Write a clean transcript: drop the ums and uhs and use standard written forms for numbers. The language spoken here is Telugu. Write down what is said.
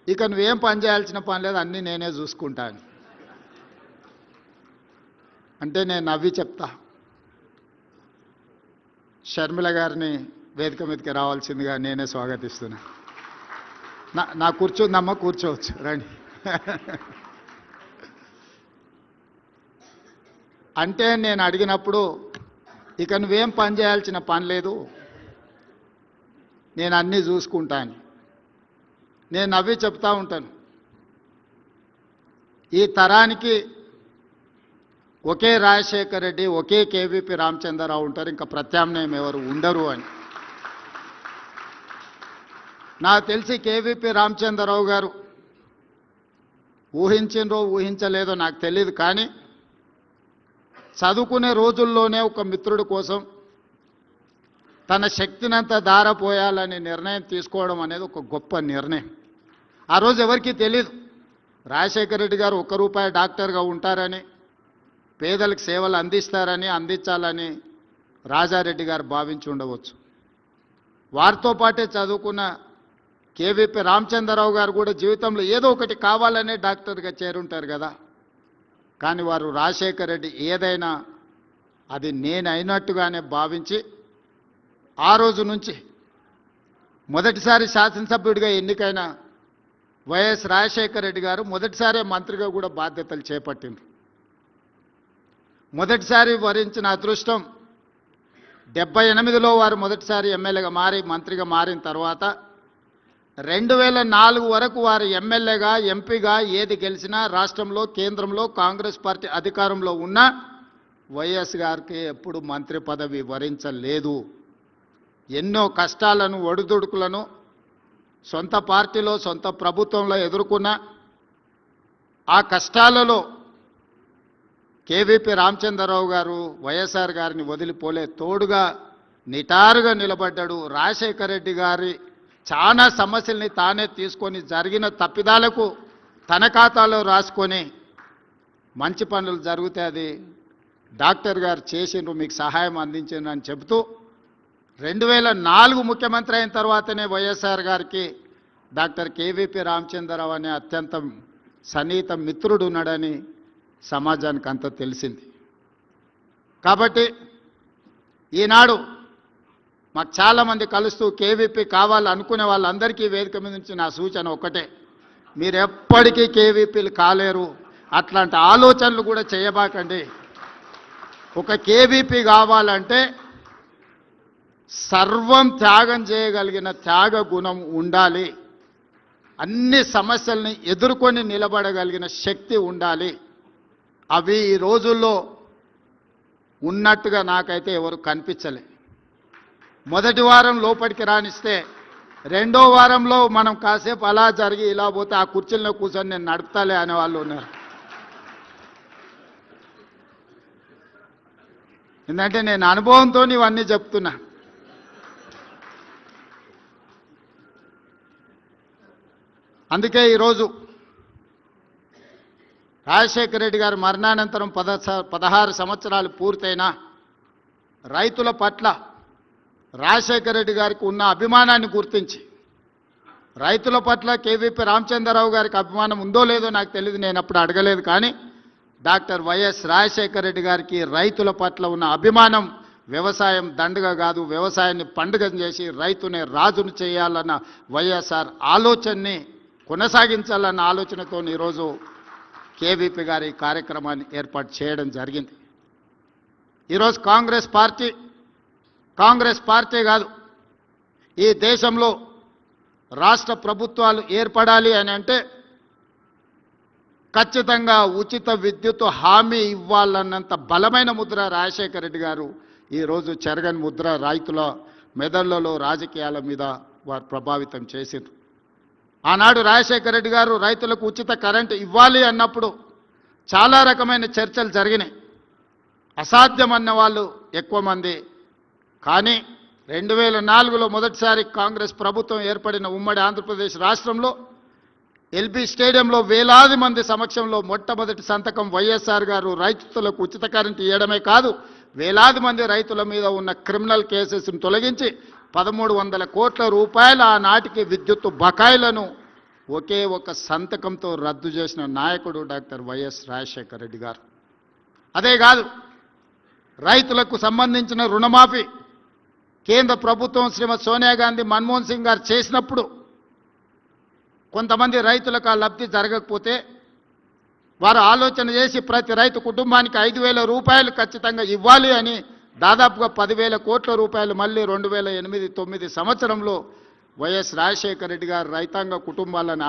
ఇక నువ్వేం పని చేయాల్సిన పని లేదు, అన్నీ నేనే చూసుకుంటాను అంటే నేను నవ్వి చెప్తా. షర్మిల గారిని వేదిక మీదకి రావాల్సిందిగా నేనే స్వాగతిస్తున్నా. నా కూర్చుందమ్మా, కూర్చోవచ్చు, రండి. అంటే నేను అడిగినప్పుడు ఇక నువ్వేం పని చేయాల్సిన పని లేదు, నేను అన్నీ చూసుకుంటాను. నేను నవ్వి చెప్తా ఉంటాను, ఈ తరానికి ఒకే రాజశేఖర రెడ్డి, ఒకే కేవీపీ రామచంద్రరావు ఉంటారు, ఇంకా ప్రత్యామ్నాయం ఎవరు ఉండరు అని. నాకు తెలిసి కేవీపీ రామచంద్రరావు గారు ఊహించినరో ఊహించలేదో నాకు తెలియదు, కానీ చదువుకునే రోజుల్లోనే ఒక మిత్రుడి కోసం తన శక్తినంతా దారపోయాలని నిర్ణయం తీసుకోవడం అనేది ఒక గొప్ప నిర్ణయం. ఆ రోజు ఎవరికీ తెలియదు రాజశేఖర రెడ్డి గారు ₹1 డాక్టర్గా ఉంటారని, పేదలకు సేవలు అందించాలని రాజారెడ్డి గారు భావించి ఉండవచ్చు. వారితో పాటే చదువుకున్న కేవీపీ రామచంద్రరావు గారు కూడా జీవితంలో ఏదో ఒకటి కావాలనే డాక్టర్గా చేరుంటారు కదా. కానీ వారు రాజశేఖర రెడ్డి ఏదైనా అది నేనైనట్టుగానే భావించి ఆ రోజు నుంచి మొదటిసారి శాసనసభ్యుడిగా ఎన్నికైన వైఎస్ రాజశేఖర రెడ్డి గారు మొదటిసారి మంత్రిగా కూడా బాధ్యతలు చేపట్టిండ్రు. మొదటిసారి వరించిన అదృష్టం 78లో వారు మొదటిసారి ఎమ్మెల్యేగా మారి మంత్రిగా మారిన తర్వాత 2004 వరకు వారు ఎమ్మెల్యేగా, ఎంపీగా ఏది గెలిచినా రాష్ట్రంలో, కేంద్రంలో కాంగ్రెస్ పార్టీ అధికారంలో ఉన్న వైఎస్ గారికి ఎప్పుడు మంత్రి పదవి వరించలేదు. ఎన్నో కష్టాలను, ఒడిదుడుకులను సొంత పార్టీలో, సొంత ప్రభుత్వంలో ఎదుర్కొన్న ఆ కష్టాలలో కేవీపీ రామచంద్రరావు గారు వైఎస్ఆర్ గారిని వదిలిపోలే, తోడుగా నిటారుగా నిలబడ్డాడు. రాజశేఖర రెడ్డి గారి చాలా సమస్యల్ని తానే తీసుకొని జరిగిన తప్పిదాలకు తన ఖాతాలో రాసుకొని మంచి పనులు జరిగితే అది డాక్టర్ గారు చేసిండ్రు, మీకు సహాయం అందించిండ్రు అని చెబుతూ 2004 ముఖ్యమంత్రి అయిన తర్వాతనే వైఎస్ఆర్ గారికి డాక్టర్ కేవీపీ రామచంద్రరావు అనే అత్యంత సన్నిహిత మిత్రుడు ఉన్నాడని సమాజానికి అంతా తెలిసింది. కాబట్టి ఈనాడు మాకు చాలామంది కలుస్తూ కేవీపీ కావాలనుకునే వాళ్ళందరికీ వేదిక మీద నుంచి నా సూచన ఒక్కటే, మీరు ఎప్పటికీ కేవీపీలు కాలేరు, అట్లాంటి ఆలోచనలు కూడా చేయబాకండి. ఒక కేవీపీ కావాలంటే సర్వం త్యాగం చేయగలిగిన త్యాగ గుణం ఉండాలి, అన్ని సమస్యల్ని ఎదుర్కొని నిలబడగలిగిన శక్తి ఉండాలి. అవి ఈ రోజుల్లో ఉన్నట్టుగా నాకైతే ఎవరు కనిపించలే. మొదటి వారం లోపలికి రానిస్తే రెండో వారంలో మనం కాసేపు అలా జరిగి ఇలా పోతే ఆ కుర్చీల్లో కూర్చొని నేను నడుపుతాలే అనే వాళ్ళు ఉన్నారు. ఎందుకంటే నేను అనుభవంతో ఇవన్నీ చెప్తున్నా. అందుకే ఈరోజు రాజశేఖర రెడ్డి గారు మరణానంతరం 16 సంవత్సరాలు పూర్తయినా రైతుల పట్ల రాజశేఖర రెడ్డి గారికి ఉన్న అభిమానాన్ని గుర్తించి, రైతుల పట్ల కేవీపీ రామచంద్రరావు గారికి అభిమానం ఉందో లేదో నాకు తెలియదు, నేను అప్పుడు అడగలేదు. కానీ డాక్టర్ వైఎస్ రాజశేఖర రెడ్డి గారికి రైతుల పట్ల ఉన్న అభిమానం వ్యవసాయం దండగ కాదు, వ్యవసాయాన్ని పండుగ చేసి రైతునే రాజును చేయాలన్న వైఎస్ఆర్ ఆలోచనని కొనసాగించాలన్న ఆలోచనతో ఈరోజు కేవీపీ గారి కార్యక్రమాన్ని ఏర్పాటు చేయడం జరిగింది. ఈరోజు కాంగ్రెస్ పార్టీ కాదు, ఈ దేశంలో రాష్ట్ర ప్రభుత్వాలు ఏర్పడాలి అని అంటే ఖచ్చితంగా ఉచిత విద్యుత్ హామీ ఇవ్వాలన్నంత బలమైన ముద్ర రాజశేఖర రెడ్డి గారు ఈరోజు చెరగని ముద్ర రైతుల మెదళ్లలో, రాజకీయాల మీద వారు ప్రభావితం చేసిండ్రు. ఆనాడు రాజశేఖర రెడ్డి గారు రైతులకు ఉచిత కరెంటు ఇవ్వాలి అన్నప్పుడు చాలా రకమైన చర్చలు జరిగినాయి. అసాధ్యమన్న వాళ్ళు ఎక్కువ మంది. కానీ 2004లో మొదటిసారి కాంగ్రెస్ ప్రభుత్వం ఏర్పడిన ఉమ్మడి ఆంధ్రప్రదేశ్ రాష్ట్రంలో ఎల్బీ స్టేడియంలో వేలాది మంది సమక్షంలో మొట్టమొదటి సంతకం వైఎస్ఆర్ గారు రైతులకు ఉచిత కరెంటు ఇవ్వడమే కాదు, వేలాది మంది రైతుల మీద ఉన్న క్రిమినల్ కేసెస్ను తొలగించి 1300 కోట్ల రూపాయల ఆనాటికి విద్యుత్ బకాయిలను ఒకే ఒక సంతకంతో రద్దు చేసిన నాయకుడు డాక్టర్ వైఎస్ రాజశేఖర రెడ్డి గారు. అదే కాదు, రైతులకు సంబంధించిన రుణమాఫీ కేంద్ర ప్రభుత్వం శ్రీమతి సోనియా గాంధీ, మన్మోహన్ సింగ్ గారు చేసినప్పుడు కొంతమంది రైతులకు ఆ లబ్ధి జరగకపోతే వారు ఆలోచన చేసి ప్రతి రైతు కుటుంబానికి 5,000 రూపాయలు ఖచ్చితంగా ఇవ్వాలి అని దాదాపుగా 10,000 కోట్ల రూపాయలు మళ్ళీ 2008-9 సంవత్సరంలో వైఎస్ రాజశేఖర రెడ్డి గారు రైతాంగ కుటుంబాలను